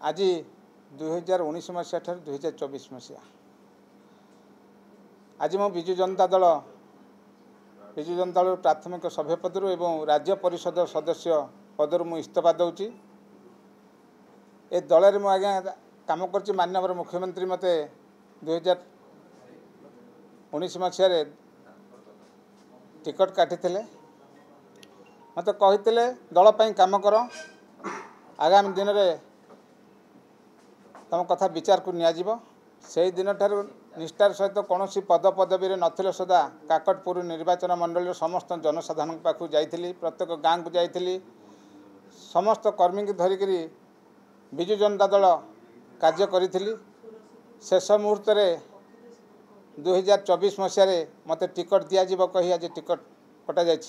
आज 2019 मसीहा ठार 2024 मसीहा आज मो विजु जनता दल प्राथमिक सभ्य पदर एवं राज्य परिषद सदस्य पदर मु इस्तीफा दूची। ए दल में आज्ञा काम कर माननीय मुख्यमंत्री मते 2019 मसीह टिकट काटी मत कही दल काम कर आगामी दिन में तुम कथा विचार को नियाजिबो। से दिन ठार निष्ठार सहित कौन पद पदवी नथिले सुधा काकटपुर निर्वाचन मंडल समस्त जनसाधारण पाखु जाइथिली, प्रत्येक गाँव को जाइथिली, समस्त कर्मी की धरिक विजु जनता दल कार्य करी। शेष मुहूर्त 2024 मसीह मत टिकट दिज्व कही आज टिकट कटा जाए।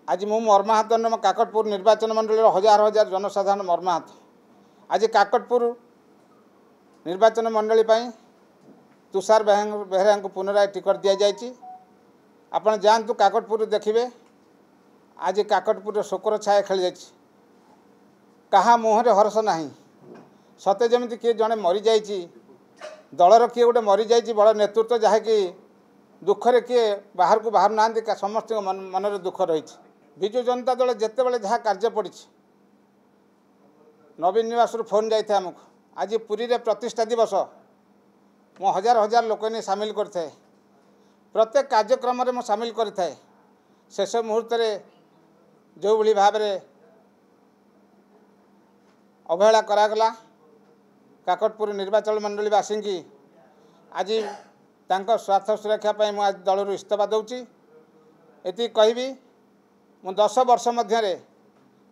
आज मु मर्माहत काकटपुर निर्वाचन मंडल हजार हजार जनसाधारण मर्माहत। आज काकटपुर निर्वाचन मंडली तुषार बेहरा को पुनराय टिकट दि जाए। आपण जातु काकटपुर देखिए आज काकटपुर शोकर छाया खेल जाए। कहा मुहरे हर्ष ना सते जमी किए जड़े मरी जा दलर किए गोटे मरी जा बड़ नेतृत्व जहाँकि दुखरे किए बाहर को बाहर ना समस्त मन में दुख रही। विजु जनता दल जिते बड़े जहाँ कार्य पड़ी नवीन निवास फोन जाए आमको आज पुरी रे प्रतिष्ठा दिवस मो हजार हजार लोक सामिल करते प्रत्येक कार्यक्रम में सामिल करता। शेष मुहूर्त जो भली भाव अवहेला करागला काकटपुर निर्वाचन मंडली वासी की आज तांको स्वार्थ सुरक्षा मुझे आज दलर इस्तीफा दूची। ये कहबी मु 10 वर्ष मध्य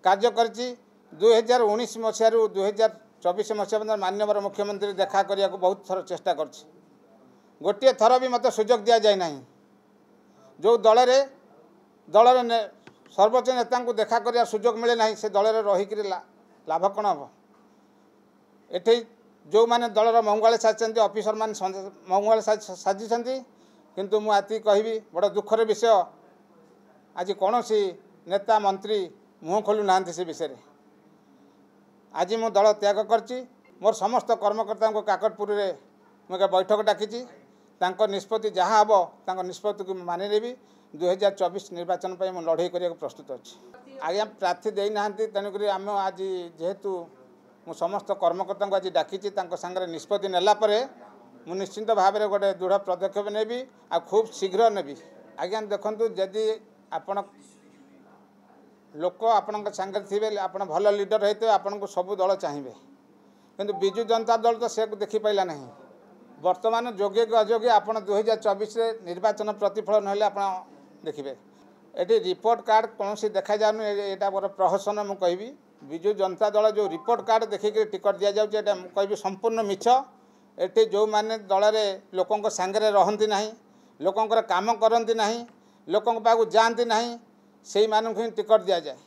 कार्य करी 2019 मसीह 2024 मसीहा माननीय मुख्यमंत्री देखा करने को बहुत थर चेष्टा कर गोटे थर भी मत सुजोग दि जाए ना। जो दल सर्वोच्च नेता को देखा कर सुजोग मिले ना से दल रहीक लाभ कौन हम। ये जो मैंने दलर मंगल साजिंट ऑफिसर मान मंगल साजिंट किंतु मुझे कहबी बड़ दुखर विषय आज कौन सी नेता मंत्री मुँह खोलु ना से विषय। आज मु दल त्याग करची। मोर समस्त कर्मकर्ता को काकटपुर रे मुझे बैठक डाकी निष्पत्ति जहाँ हम निष्पत्ति को मानि नेबी। 2024 निर्वाचन पर मुझे लड़ाई करने को प्रस्तुत अच्छी। आज्ञा प्रार्थी देना तेणुक आम आज जेहेतु मु समस्त कर्मकर्ता को आज डाकी सांगे निष्पत्ति नेला मु निश्चिंत भाव में गोटे दृढ़ पदक्षेप नेबी आ खूब शीघ्र नेबी। आज्ञा देखु जदि आपण लोक आपण सांगे थे आप भल लीडर होते आपन को सब दल चाहिए किंतु विजु जनता दल तो से देखी पाइला नहीं। वर्तमान योग्य अयोग्य आप 2024 निर्वाचन प्रतिफल ना आप देखिए। ये रिपोर्ट कार्ड कौन सी देखा जाऊन यहाँ गोटे प्रहसन मु कहबी विजु जनता दल जो रिपोर्ट कार्ड देखिक टिकट दि जाऊँ कह संपूर्ण मिछ। ये जो मैंने दल में लोकों सांगे रहती ना लोकों काम करती ना लोकों पाक जाती ना से ही टिकट दि जाए।